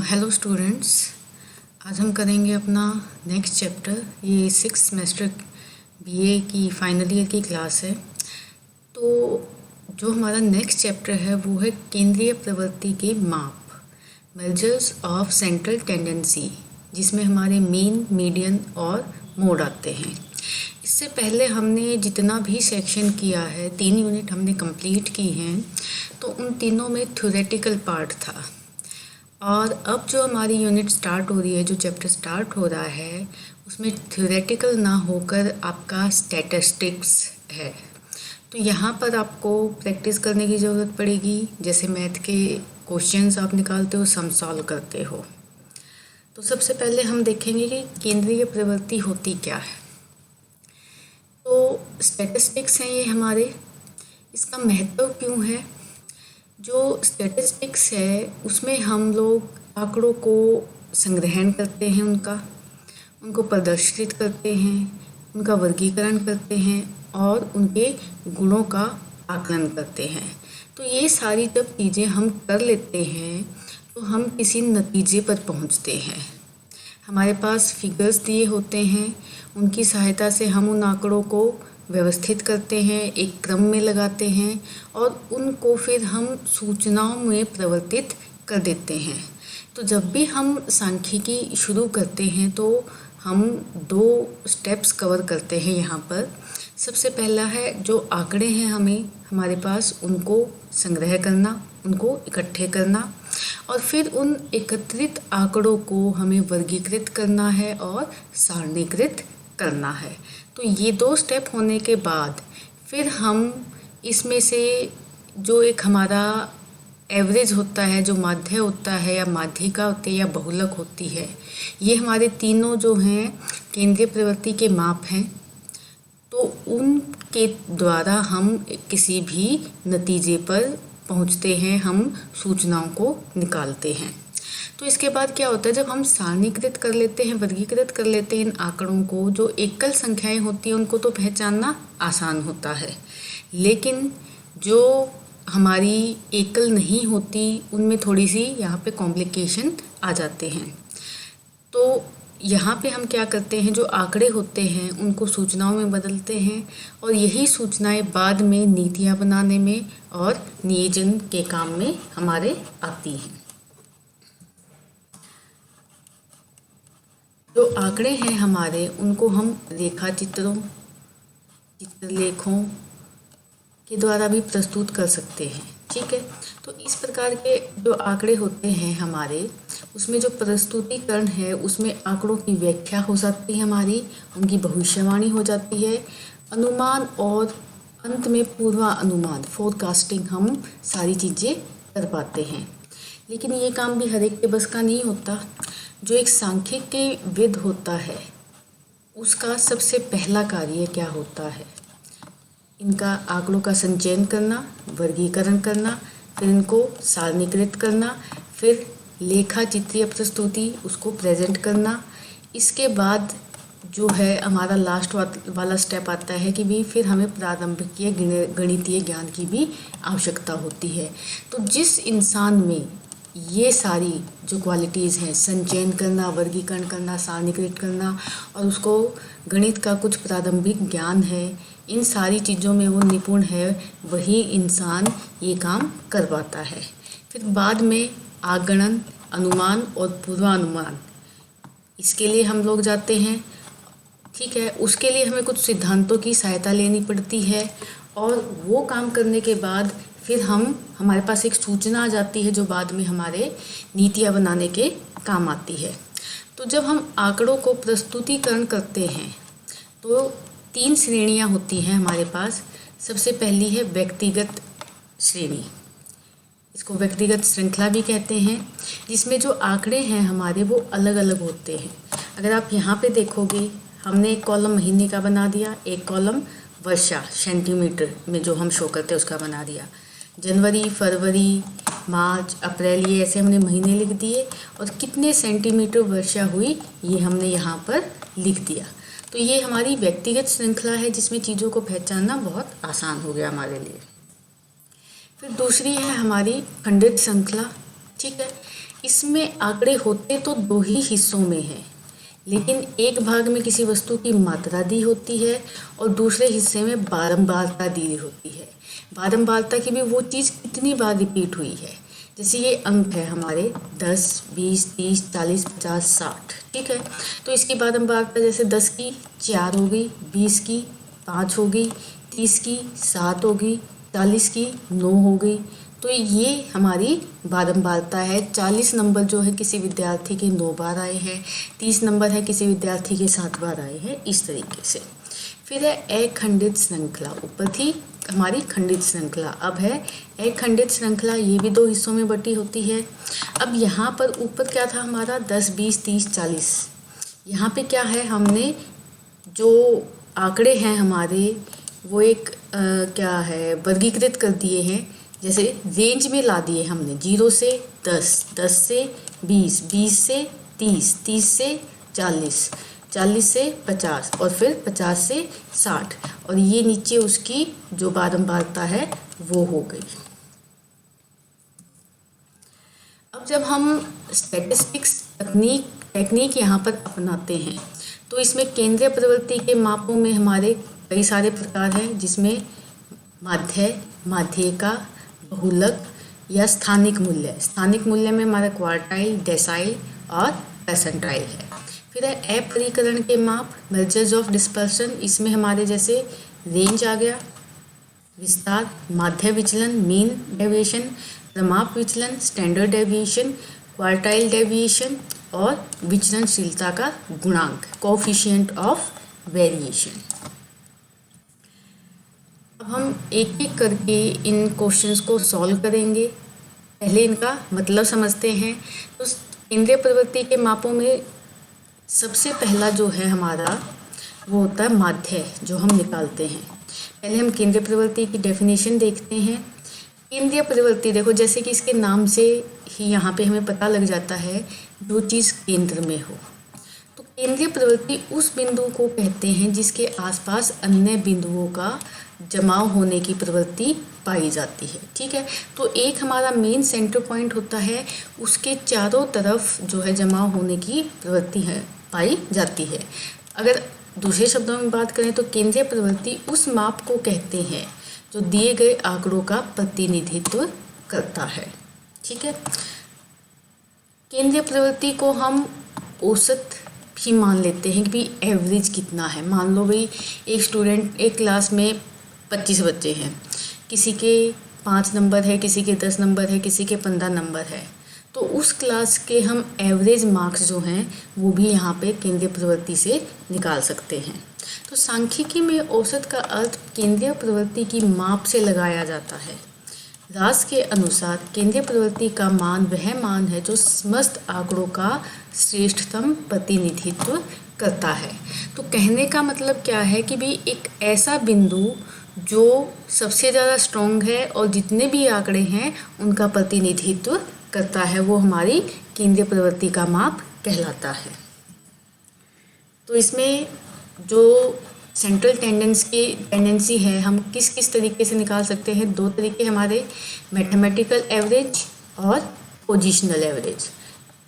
Hello students. आज हम करेंगे अपना नेक्स्ट चैप्टर। ये 6 सेमेस्टर बीए की फाइनल ईयर की क्लास है। तो जो हमारा नेक्स्ट चैप्टर है वो है केंद्रीय प्रवृत्ति के माप, मेजर्स ऑफ सेंट्रल टेंडेंसी, जिसमें हमारे मीन, मीडियन और मोड आते हैं। इससे पहले हमने जितना भी सेक्शन किया है, 3 यूनिट हमने कंप्लीट की हैं, तो उन तीनों में थ्योरेटिकल पार्ट था। और अब जो हमारी यूनिट स्टार्ट हो रही है, जो चैप्टर स्टार्ट हो रहा है, उसमें थ्योरेटिकल ना होकर आपका स्टैटिस्टिक्स है। तो यहाँ पर आपको प्रैक्टिस करने की ज़रूरत पड़ेगी। जैसे मैथ के क्वेश्चंस आप निकालते हो, सम सॉल्व करते हो। तो सबसे पहले हम देखेंगे कि केंद्रीय प्रवृत्ति होती क्या है। तो स्टैटिस्टिक्स हैं ये हमारे। इसका महत्व क्यों है? जो स्टैटिस्टिक्स है उसमें हम लोग आंकड़ों को संग्रहण करते हैं, उनको प्रदर्शित करते हैं, उनका वर्गीकरण करते हैं और उनके गुणों का आकलन करते हैं। तो ये सारी जब चीज़ें हम कर लेते हैं तो हम किसी नतीजे पर पहुंचते हैं। हमारे पास फिगर्स दिए होते हैं, उनकी सहायता से हम उन आंकड़ों को व्यवस्थित करते हैं, एक क्रम में लगाते हैं और उनको फिर हम सूचनाओं में परिवर्तित कर देते हैं। तो जब भी हम सांख्यिकी शुरू करते हैं तो हम 2 स्टेप्स कवर करते हैं यहाँ पर। सबसे पहला है जो आंकड़े हैं हमारे पास, उनको संग्रह करना, उनको इकट्ठे करना, और फिर उन एकत्रित आंकड़ों को हमें वर्गीकृत करना है और सारणीकृत करना है। तो ये 2 स्टेप होने के बाद फिर हम इसमें से जो एक हमारा एवरेज होता है, जो माध्य होता है या माध्यिका होती है या बहुलक होती है, ये हमारे तीनों जो हैं केंद्रीय प्रवृत्ति के माप हैं। तो उनके द्वारा हम किसी भी नतीजे पर पहुंचते हैं, हम सूचनाओं को निकालते हैं। तो इसके बाद क्या होता है, जब हम सारणीकृत कर लेते हैं, वर्गीकृत कर लेते हैं इन आंकड़ों को, जो एकल संख्याएं होती हैं उनको तो पहचानना आसान होता है, लेकिन जो हमारी एकल नहीं होती उनमें थोड़ी सी यहाँ पे कॉम्प्लिकेशन आ जाते हैं। तो यहाँ पे हम क्या करते हैं, जो आंकड़े होते हैं उनको सूचनाओं में बदलते हैं और यही सूचनाएं बाद में नीतियाँ बनाने में और नियोजन के काम में हमारे आती हैं। जो आंकड़े हैं हमारे, उनको हम रेखा चित्रों, चित्रलेखों के द्वारा भी प्रस्तुत कर सकते हैं। ठीक है। तो इस प्रकार के जो आंकड़े होते हैं हमारे, उसमें जो प्रस्तुतिकरण है उसमें आंकड़ों की व्याख्या हो जाती है हमारी, उनकी भविष्यवाणी हो जाती है, अनुमान और अंत में पूर्वानुमान, फोरकास्टिंग, हम सारी चीज़ें कर पाते हैं। लेकिन ये काम भी हर एक के बस का नहीं होता। जो एक सांख्यिकी विद होता है उसका सबसे पहला कार्य क्या होता है, इनका आंकड़ों का संचयन करना, वर्गीकरण करना, फिर इनको सारणीकृत करना, फिर लेखा चित्रीय प्रस्तुति उसको प्रेजेंट करना। इसके बाद जो है हमारा लास्ट वाला स्टेप आता है कि भी फिर हमें प्रारंभिक गणितीय ज्ञान की भी आवश्यकता होती है। तो जिस इंसान में ये सारी जो क्वालिटीज़ हैं, संचयन करना, वर्गीकरण करना, सारणीकृत करना और उसको गणित का कुछ प्रारंभिक ज्ञान है, इन सारी चीज़ों में वो निपुण है, वही इंसान ये काम कर पाता है। फिर बाद में आगणन, अनुमान और पूर्वानुमान, इसके लिए हम लोग जाते हैं। ठीक है। उसके लिए हमें कुछ सिद्धांतों की सहायता लेनी पड़ती है और वो काम करने के बाद फिर हमारे पास एक सूचना आ जाती है जो बाद में हमारे नीतियाँ बनाने के काम आती है। तो जब हम आंकड़ों को प्रस्तुतिकरण करते हैं तो 3 श्रेणियाँ होती हैं हमारे पास। सबसे पहली है व्यक्तिगत श्रेणी, इसको व्यक्तिगत श्रृंखला भी कहते हैं, जिसमें जो आंकड़े हैं हमारे वो अलग अलग होते हैं। अगर आप यहाँ पे देखोगे, हमने एक कॉलम महीने का बना दिया, एक कॉलम वर्षा सेंटीमीटर में जो हम शो करते हैं उसका बना दिया, जनवरी, फरवरी, मार्च, अप्रैल, ये ऐसे हमने महीने लिख दिए और कितने सेंटीमीटर वर्षा हुई ये हमने यहाँ पर लिख दिया। तो ये हमारी व्यक्तिगत श्रृंखला है जिसमें चीज़ों को पहचानना बहुत आसान हो गया हमारे लिए। फिर दूसरी है हमारी खंडित श्रृंखला। ठीक है। इसमें आंकड़े होते तो दो ही हिस्सों में हैं, लेकिन एक भाग में किसी वस्तु की मात्रा दी होती है और दूसरे हिस्से में बारंबारता दी होती है। बारंबारता की भी वो चीज़ कितनी बार रिपीट हुई है। जैसे ये अंक है हमारे 10, 20, 30, 40, 50, 60, ठीक है। तो इसकी बारंबारता जैसे 10 की 4 हो गई, 20 की 5 हो गई, 30 की 7 हो गई, 40 की 9 हो गई। तो ये हमारी बारंबारता है। 40 नंबर जो है किसी विद्यार्थी के 9 बार आए हैं, 30 नंबर है किसी विद्यार्थी के 7 बार आए हैं, इस तरीके से। फिर है अखंडित श्रृंखला। ऊपर थी हमारी खंडित श्रृंखला, अब है अखंडित श्रृंखला। ये भी दो हिस्सों में बटी होती है। अब यहाँ पर ऊपर क्या था हमारा 10, 20, 30, 40। यहाँ पे क्या है, हमने जो आंकड़े हैं हमारे वो एक क्या है वर्गीकृत कर दिए हैं। जैसे रेंज में ला दिए हमने 0 से 10, 10 से 20, 20 से 30, 30 से 40, 40 से 50 और फिर 50 से 60, और ये नीचे उसकी जो बारंबारता है वो हो गई। अब जब हम स्टैटिस्टिक्स टेक्निक यहाँ पर अपनाते हैं तो इसमें केंद्रीय प्रवृत्ति के मापों में हमारे कई सारे प्रकार हैं, जिसमें माध्य, माध्यिका, बहुलक या स्थानिक मूल्य। स्थानिक मूल्य में हमारा क्वार्टाइल, डेसाइल और परसेंटाइल है। फिर है अपरिकरण के माप, मेजर्स ऑफ डिस्पर्सन। इसमें हमारे जैसे रेंज आ गया, विस्तार, माध्य विचलन, मीन डेविएशन, प्रमाप विचलन, स्टैंडर्ड डेविएशन, क्वार्टाइल डेविएशन और विचलनशीलता का गुणांक, कोएफिशिएंट ऑफ वेरिएशन। अब हम एक एक करके इन क्वेश्चंस को सॉल्व करेंगे। पहले इनका मतलब समझते हैं। तो केंद्रीय प्रवृत्ति के मापों में सबसे पहला जो है हमारा वो होता है माध्य, जो हम निकालते हैं। पहले हम केंद्रीय प्रवृत्ति की डेफिनेशन देखते हैं। केंद्रीय प्रवृत्ति देखो, जैसे कि इसके नाम से ही यहाँ पे हमें पता लग जाता है जो चीज़ केंद्र में हो। तो केंद्रीय प्रवृत्ति उस बिंदु को कहते हैं जिसके आसपास अन्य बिंदुओं का जमाव होने की प्रवृत्ति पाई जाती है, ठीक है। तो एक हमारा मेन सेंटर पॉइंट होता है, उसके चारों तरफ जो है जमाव होने की प्रवृत्ति है पाई जाती है। अगर दूसरे शब्दों में बात करें तो केंद्रीय प्रवृत्ति उस माप को कहते हैं जो दिए गए आंकड़ों का प्रतिनिधित्व करता है, ठीक है। केंद्रीय प्रवृत्ति को हम औसत भी मान लेते हैं कि भाई एवरेज कितना है। मान लो भाई एक क्लास में 25 बच्चे हैं, किसी के 5 नंबर है, किसी के 10 नंबर है, किसी के 15 नंबर है, तो उस क्लास के हम एवरेज मार्क्स जो हैं वो भी यहाँ पे केंद्रीय प्रवृत्ति से निकाल सकते हैं। तो सांख्यिकी में औसत का अर्थ केंद्रीय प्रवृत्ति की माप से लगाया जाता है। रास के अनुसार केंद्रीय प्रवृत्ति का मान वह मान है जो समस्त आंकड़ों का श्रेष्ठतम प्रतिनिधित्व करता है। तो कहने का मतलब क्या है कि भाई एक ऐसा बिंदु जो सबसे ज़्यादा स्ट्रॉन्ग है और जितने भी आंकड़े हैं उनका प्रतिनिधित्व करता है, वो हमारी केंद्रीय प्रवृत्ति का माप कहलाता है। तो इसमें जो सेंट्रल टेंडेंसी है हम किस किस तरीके से निकाल सकते हैं। 2 तरीके हमारे, मैथमेटिकल एवरेज और पोजिशनल एवरेज,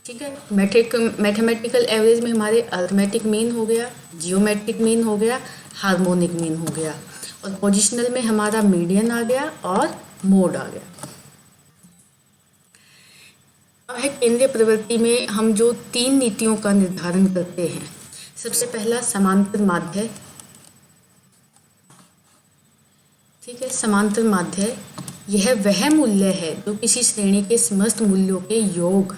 ठीक है। मैथमेटिकल एवरेज में हमारे अरिथमेटिक मीन हो गया, जियोमेट्रिक मीन हो गया, हार्मोनिक मीन हो गया, और पोजिशनल में हमारा मीडियन आ गया और मोड आ गया। अब है केंद्रीय प्रवृत्ति में हम जो 3 नीतियों का निर्धारण करते हैं। सबसे पहला समांतर माध्य, ठीक है। समांतर माध्य यह वह मूल्य है जो किसी श्रेणी के समस्त मूल्यों के योग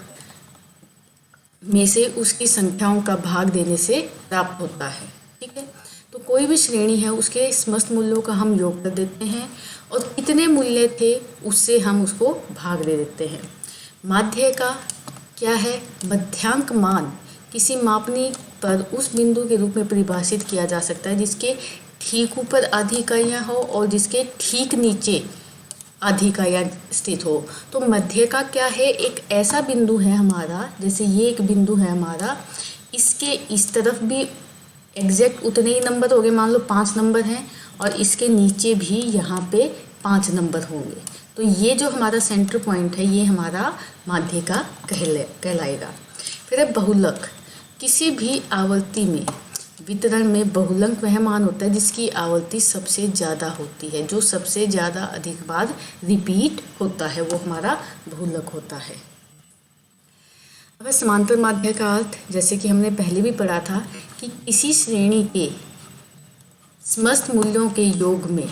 में से उसकी संख्याओं का भाग देने से प्राप्त होता है, ठीक है। तो कोई भी श्रेणी है उसके समस्त मूल्यों का हम योग कर देते हैं और कितने मूल्य थे उससे हम उसको भाग दे देते हैं। माध्य का क्या है, मध्यांक मान किसी मापनी पर उस बिंदु के रूप में परिभाषित किया जा सकता है जिसके ठीक ऊपर आधी इकाइयाँ हो और जिसके ठीक नीचे आधी इकाइयाँ स्थित हो। तो मध्य का क्या है, एक ऐसा बिंदु है हमारा, जैसे ये एक बिंदु है हमारा, इसके इस तरफ भी एग्जैक्ट उतने ही नंबर हो गए, मान लो 5 नंबर हैं, और इसके नीचे भी यहाँ पे 5 नंबर होंगे। तो ये जो हमारा सेंटर पॉइंट है ये हमारा माध्य का कहलाएगा। फिर है बहुलक। किसी भी आवर्ती में वितरण में बहुलक वह मान होता है जिसकी आवर्ती सबसे ज़्यादा होती है, जो सबसे ज़्यादा अधिक बार रिपीट होता है वो हमारा बहुलक होता है। अब समांतर माध्य का अर्थ, जैसे कि हमने पहले भी पढ़ा था कि किसी श्रेणी के समस्त मूल्यों के योग में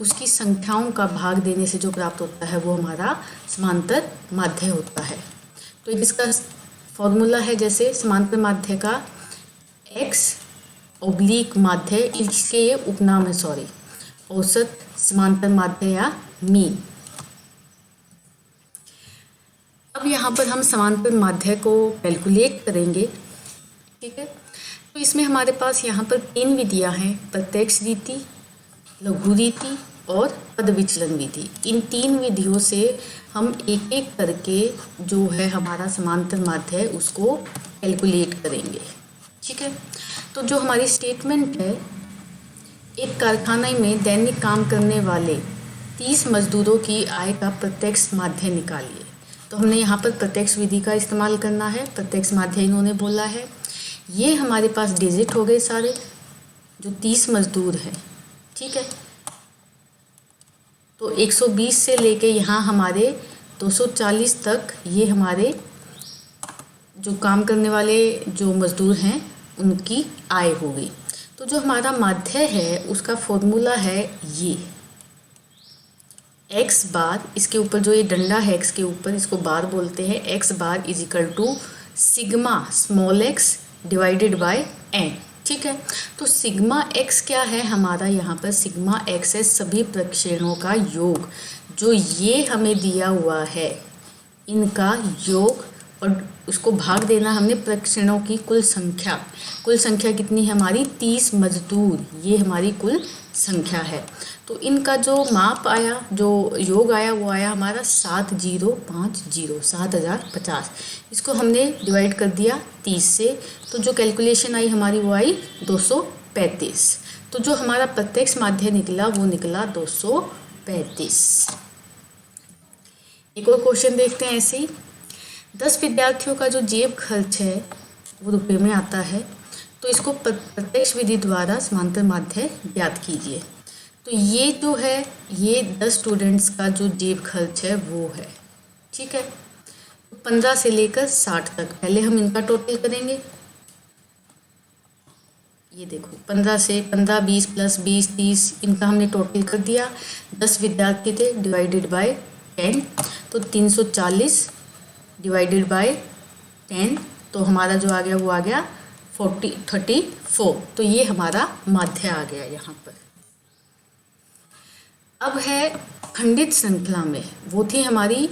उसकी संख्याओं का भाग देने से जो प्राप्त होता है वो हमारा समांतर माध्य होता है। तो इसका फॉर्मूला है, जैसे समांतर माध्य का x माध्य, इसके ये उपनाम है औसत समांतर माध्य या मीन। अब यहाँ पर हम समांतर माध्य को कैलकुलेट करेंगे, ठीक है। तो इसमें हमारे पास यहाँ पर 3 विधियाँ हैं, प्रत्यक्ष रीति, लघु रीति और पद विचलन विधि। इन 3 विधियों से हम एक एक करके जो है हमारा समांतर माध्य है उसको कैलकुलेट करेंगे, ठीक है। तो जो हमारी स्टेटमेंट है, एक कारखाने में दैनिक काम करने वाले 30 मजदूरों की आय का प्रत्यक्ष माध्य निकालिए। तो हमने यहाँ पर प्रत्यक्ष विधि का इस्तेमाल करना है, प्रत्यक्ष माध्य इन्होंने बोला है। ये हमारे पास डिजिट हो गए सारे जो 30 मजदूर हैं, ठीक है। तो 120 से लेके यहाँ हमारे 240 तक ये हमारे जो काम करने वाले जो मजदूर हैं उनकी आय होगी। तो जो हमारा माध्य है उसका फॉर्मूला है ये x बार, इसके ऊपर जो ये डंडा है x के ऊपर इसको बार बोलते हैं, x bar is equal to sigma small x divided by n, ठीक है। तो सिग्मा x क्या है हमारा, यहाँ पर सिग्मा x है सभी प्रक्षेपणों का योग, जो ये हमें दिया हुआ है इनका योग, और उसको भाग देना हमने प्रक्षेपणों की कुल संख्या। कुल संख्या कितनी है हमारी 30 मजदूर, ये हमारी कुल संख्या है। तो इनका जो माप आया, जो योग आया वो आया हमारा 7050, इसको हमने डिवाइड कर दिया 30 से, तो जो कैलकुलेशन आई हमारी वो आई 235। तो जो हमारा प्रत्यक्ष माध्य निकला वो निकला 235। एक और क्वेश्चन देखते हैं ऐसे ही। 10 विद्यार्थियों का जो जेब खर्च है वो रुपये में आता है, तो इसको प्रत्यक्ष विधि द्वारा समांतर माध्य ज्ञात कीजिए। तो ये जो है ये 10 स्टूडेंट्स का जो जेब खर्च है वो है, ठीक है। 15 से लेकर 60 तक पहले हम इनका टोटल करेंगे। ये देखो 15 से 15, 20 प्लस 20, 30, इनका हमने टोटल कर दिया। 10 विद्यार्थी थे डिवाइडेड बाय 10, तो 340 डिवाइडेड बाय 10, तो हमारा जो आ गया वो आ गया 34। तो ये हमारा माध्य आ गया यहाँ पर। अब है खंडित श्रृंखला में, वो थी हमारी,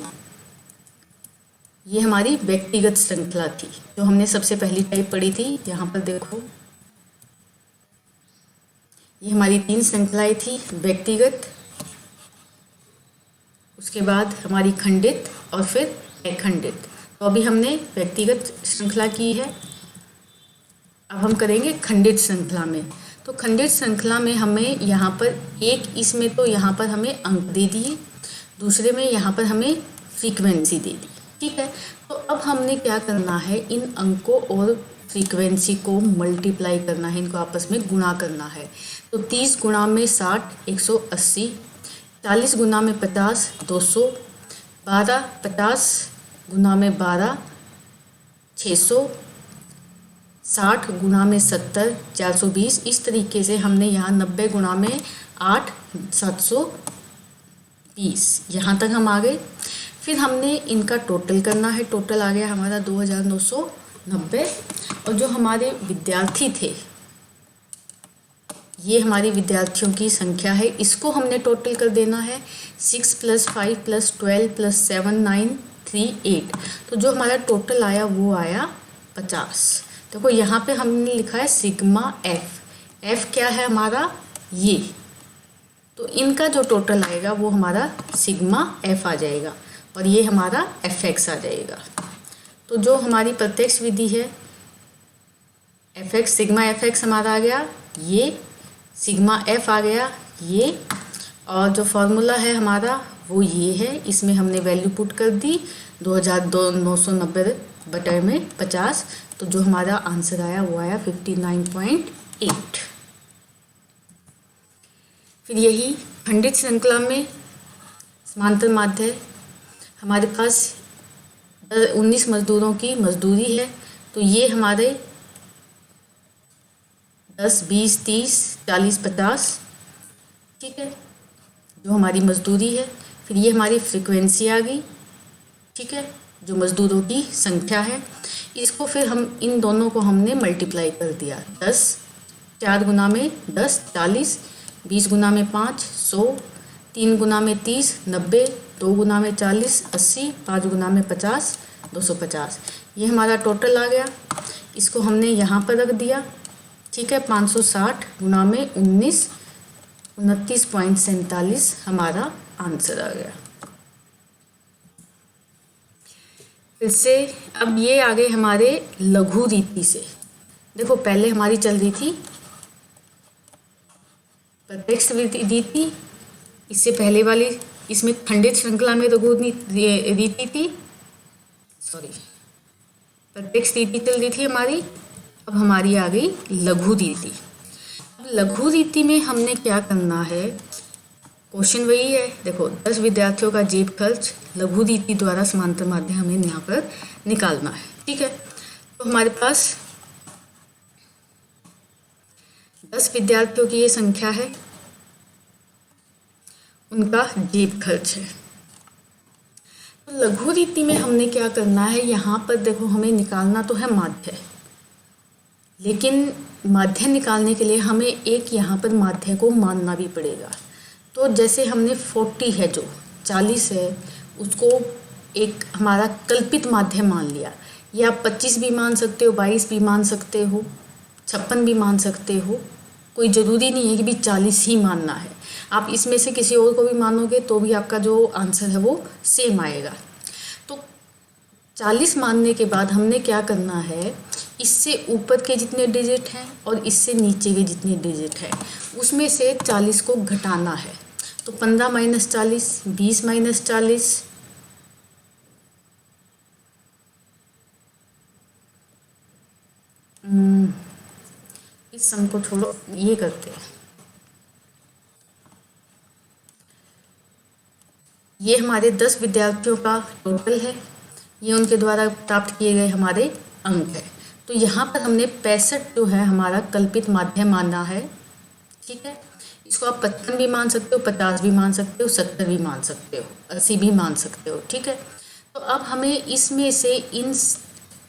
ये हमारी व्यक्तिगत श्रृंखला थी जो हमने सबसे पहली टाइप पढ़ी थी। यहाँ पर देखो ये हमारी 3 श्रृंखलाएं थी, व्यक्तिगत, उसके बाद हमारी खंडित और फिर अखंडित। तो अभी हमने व्यक्तिगत श्रृंखला की है, अब हम करेंगे खंडित श्रृंखला में। तो खंडित श्रृंखला में हमें यहाँ पर एक, इसमें तो यहाँ पर हमें अंक दे दिए, दूसरे में यहाँ पर हमें फ्रीक्वेंसी दे दी, ठीक है। तो अब हमने क्या करना है, इन अंकों और फ्रीक्वेंसी को मल्टीप्लाई करना है, इनको आपस में गुणा करना है। तो 30 गुणा में 60 180, 40 गुणा में 50 200, 12 50 गुणा में 12 600, 60 गुणा में 70 420। इस तरीके से हमने यहाँ 90 गुणा में 8 720, यहाँ तक हम आ गए। फिर हमने इनका टोटल करना है, टोटल आ गया हमारा 2990। और जो हमारे विद्यार्थी थे, ये हमारी विद्यार्थियों की संख्या है, इसको हमने टोटल कर देना है। 6 + 5 + 12 + 7 9 3 8, तो जो हमारा टोटल आया वो आया 50। देखो यहाँ पे हमने लिखा है सिग्मा एफ क्या है हमारा ये, तो इनका जो टोटल आएगा वो हमारा सिग्मा एफ आ जाएगा और ये हमारा fx आ जाएगा। तो जो हमारी प्रत्यक्ष विधि है fx, सिग्मा fx हमारा आ गया, ये सिग्मा f आ गया ये, और जो फॉर्मूला है हमारा वो ये है, इसमें हमने वैल्यू पुट कर दी 2990/50, तो जो हमारा आंसर आया वो आया 59.8। फिर यही खंडित श्रृंखला में समांतर माध्य हमारे पास 19 मजदूरों की मजदूरी है, तो ये हमारे 10, 20, 30, 40, 50, ठीक है, जो हमारी मजदूरी है। फिर ये हमारी फ्रीक्वेंसी आ गई, ठीक है, जो मजदूरों की संख्या है। इसको फिर हम इन दोनों को हमने मल्टीप्लाई कर दिया, 10, 4 गुना में 10 40, 20 गुना में 5 100, 3 गुना में 30 90, 2 गुना में 40 80, 5 गुना में 50 250। ये हमारा टोटल आ गया। इसको हमने यहाँ पर रख दिया, ठीक है, 560 गुना में 19, 29.47 हमारा आंसर आ गया। फिर से अब ये आ गए हमारे लघु रीति से। देखो पहले हमारी चल रही थी प्रत्यक्ष रीति, इससे पहले वाली इसमें खंडित श्रृंखला में लघु रीति थी, सॉरी प्रत्यक्ष रीति चल रही थी हमारी। अब हमारी आ गई लघु रीति। अब लघु रीति में हमने क्या करना है, क्वेश्चन वही है। देखो 10 विद्यार्थियों का जेब खर्च लघु रीति द्वारा समांतर माध्य हमें यहाँ पर निकालना है, ठीक है। तो हमारे पास 10 विद्यार्थियों की ये संख्या है, उनका जेब खर्च है। तो लघु रीति में हमने क्या करना है, यहाँ पर देखो हमें निकालना तो है माध्य, लेकिन माध्य निकालने के लिए हमें एक यहाँ पर माध्य को मानना भी पड़ेगा। तो जैसे हमने 40 है, जो 40 है, उसको एक हमारा कल्पित माध्य मान लिया। या आप 25 भी मान सकते हो, 22 भी मान सकते हो, 56 भी मान सकते हो, कोई ज़रूरी नहीं है कि भी 40 ही मानना है। आप इसमें से किसी और को भी मानोगे तो भी आपका जो आंसर है वो सेम आएगा। तो 40 मानने के बाद हमने क्या करना है, इससे ऊपर के जितने डिजिट हैं और इससे नीचे के जितने डिजिट हैं उसमें से 40 को घटाना है। तो 15 - 40, 20 - 40, इस सम को छोड़ो, ये करते हैं। ये हमारे 10 विद्यार्थियों का टोटल है, ये उनके द्वारा प्राप्त किए गए हमारे अंक है। तो यहाँ पर हमने 65 जो है हमारा कल्पित माध्य माना है, ठीक है। इसको आप 55 भी मान सकते हो, 50 भी मान सकते हो, 70 भी मान सकते हो, 80 भी मान सकते हो, ठीक है। तो अब हमें इसमें से इस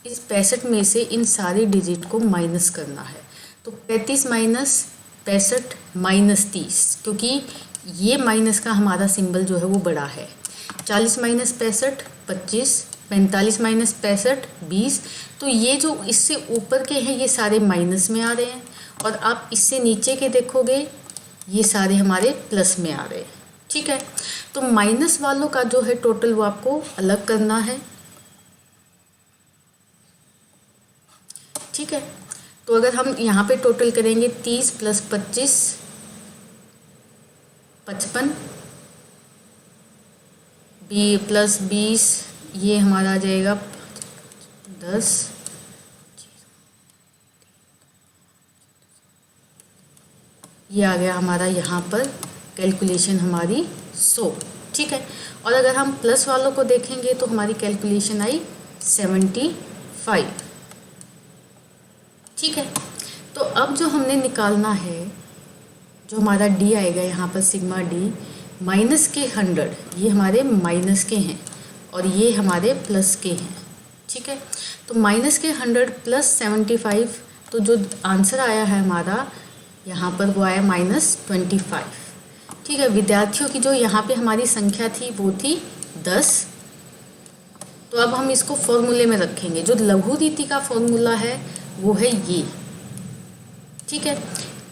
65 में से इन सारे डिजिट को माइनस करना है। तो 35 - 65 - 30, क्योंकि ये माइनस का हमारा सिंबल जो है वो बड़ा है। 40 - 65 25, 45 - 65 20। तो ये जो इससे ऊपर के हैं ये सारे माइनस में आ रहे हैं, और आप इससे नीचे के देखोगे ये सारे हमारे प्लस में आ रहे हैं, ठीक है। तो माइनस वालों का जो है टोटल वो आपको अलग करना है, ठीक है। तो अगर हम यहाँ पे टोटल करेंगे 30 + 25 55 + 20, ये हमारा आ जाएगा 10, ये आ गया हमारा यहाँ पर कैलकुलेशन हमारी 100, ठीक है। और अगर हम प्लस वालों को देखेंगे तो हमारी कैलकुलेशन आई 75, ठीक है। तो अब जो हमने निकालना है, जो हमारा डी आएगा यहाँ पर सिग्मा डी माइनस के 100, ये हमारे माइनस के हैं और ये हमारे प्लस के हैं, ठीक है। तो माइनस के 100 + 75, तो जो आंसर आया है हमारा यहाँ पर वो आया -25, ठीक है। विद्यार्थियों की जो यहाँ पे हमारी संख्या थी वो थी 10। तो अब हम इसको फॉर्मूले में रखेंगे। जो लघु रीति का फॉर्मूला है वो है ये, ठीक है,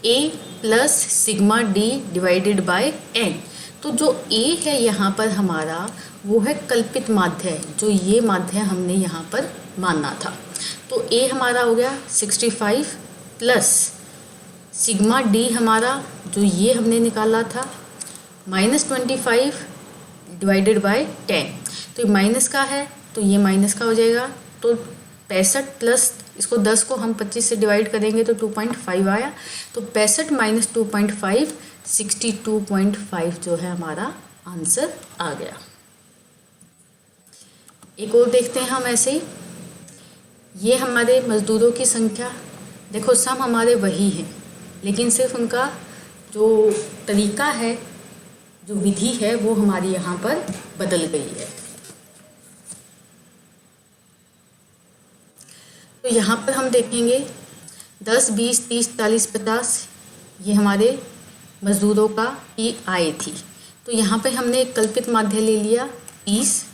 A + सिग्मा D / n। तो जो A है यहाँ पर हमारा वो है कल्पित माध्य, जो ये माध्य हमने यहाँ पर माना था। तो A हमारा हो गया 65 प्लस सिग्मा D हमारा जो ये हमने निकाला था -25 डिवाइडेड बाय 10। तो ये माइनस का है तो ये माइनस का हो जाएगा। तो 65 प्लस इसको 10 को हम 25 से डिवाइड करेंगे तो 2.5 आया। तो 65 माइनस 2.5 62.5 जो है हमारा आंसर आ गया। एक और देखते हैं हम ऐसे ही। ये हमारे मज़दूरों की संख्या, देखो सम हमारे वही हैं लेकिन सिर्फ उनका जो तरीका है, जो विधि है वो हमारी यहाँ पर बदल गई है। तो यहाँ पर हम देखेंगे 10, 20, 30, 40, 50 ये हमारे मज़दूरों का की आय थी। तो यहाँ पे हमने एक कल्पित माध्य ले लिया 30,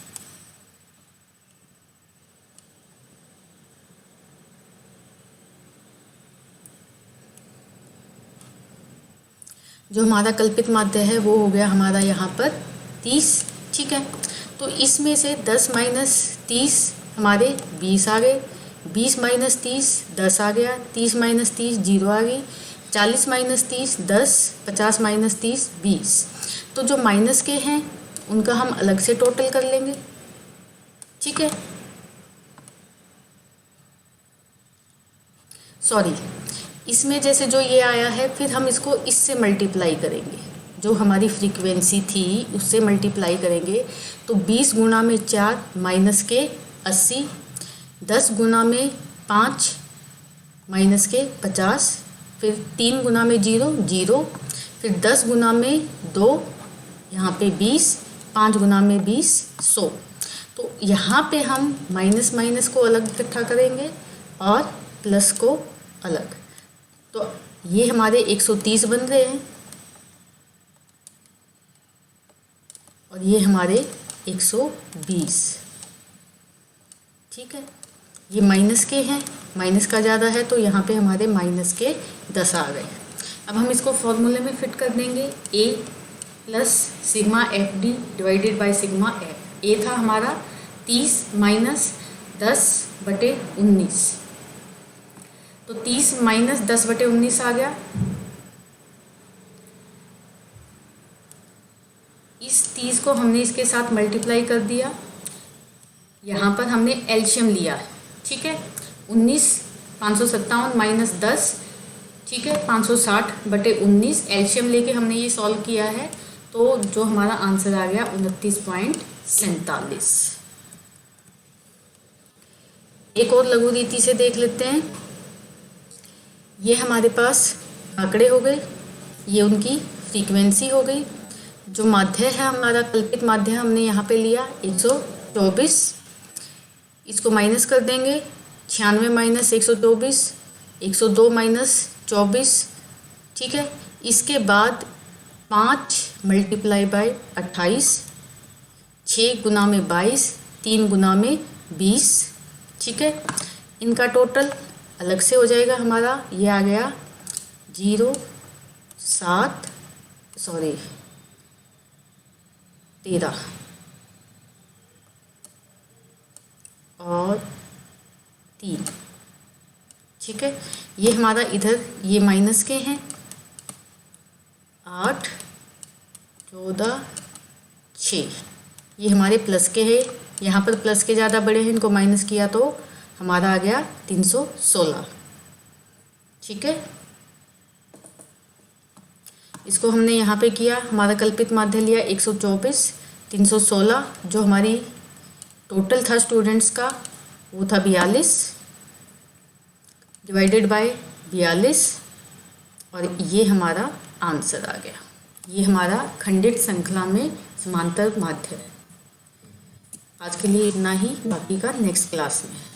जो हमारा कल्पित माध्य है वो हो गया हमारा यहाँ पर 30, ठीक है। तो इसमें से 10 माइनस 30 हमारे 20 आ गए, 20 माइनस 30 10 आ गया, 30 माइनस 30 0 आ गई, 40 माइनस 30 10, 50 माइनस 30 20। तो जो माइनस के हैं उनका हम अलग से टोटल कर लेंगे, ठीक है। सॉरी, इसमें जैसे जो ये आया है फिर हम इसको इससे मल्टीप्लाई करेंगे, जो हमारी फ्रीक्वेंसी थी उससे मल्टीप्लाई करेंगे। तो 20 गुना में 4 माइनस के 80, 10 गुना में 5 माइनस के 50, फिर 3 गुना में 0 0, फिर 10 गुना में 2 यहाँ पे 20, 5 गुना में 20 100। तो यहाँ पे हम माइनस माइनस को अलग इकट्ठा करेंगे और प्लस को अलग। तो ये हमारे 130 बन रहे हैं और ये हमारे 120, ठीक है। ये माइनस के हैं, माइनस का ज़्यादा है तो यहाँ पे हमारे माइनस के 10 आ गए। अब हम इसको फॉर्मूले में फिट कर देंगे, a plus sigma F D divided by sigma F. A था हमारा 30 माइनस 10/19, तो 30 माइनस 10/19 आ गया। इस 30 को हमने इसके साथ मल्टीप्लाई कर दिया, यहाँ पर हमने एलसीएम लिया है, ठीक है। 19 557 माइनस 10, ठीक है, 560/19 एलसीएम लेके हमने ये सॉल्व किया है। तो जो हमारा आंसर आ गया 29.47। एक और लघु रीति से देख लेते हैं। ये हमारे पास आंकड़े हो गए, ये उनकी फ्रीक्वेंसी हो गई। जो माध्य है हमारा कल्पित माध्य हमने यहाँ पे लिया 124, इसको माइनस कर देंगे, 96 माइनस 124, 102 माइनस 24, ठीक है। इसके बाद 5 मल्टीप्लाई बाय 28, 6 गुना में 22, 3 गुना में 20, ठीक है। इनका टोटल अलग से हो जाएगा हमारा, ये आ गया 13 और 3, ठीक है। ये हमारा इधर ये माइनस के हैं 8 14 6, ये हमारे प्लस के हैं, यहाँ पर प्लस के ज़्यादा बड़े हैं, इनको माइनस किया तो हमारा आ गया 316, ठीक है। इसको हमने यहाँ पे किया, हमारा कल्पित माध्य लिया 124, 316, जो हमारी टोटल था स्टूडेंट्स का वो था 42 डिवाइडेड बाय 42, और ये हमारा आंसर आ गया। ये हमारा खंडित श्रृंखला में समांतर माध्य है। आज के लिए इतना ही, बाकी का नेक्स्ट क्लास में।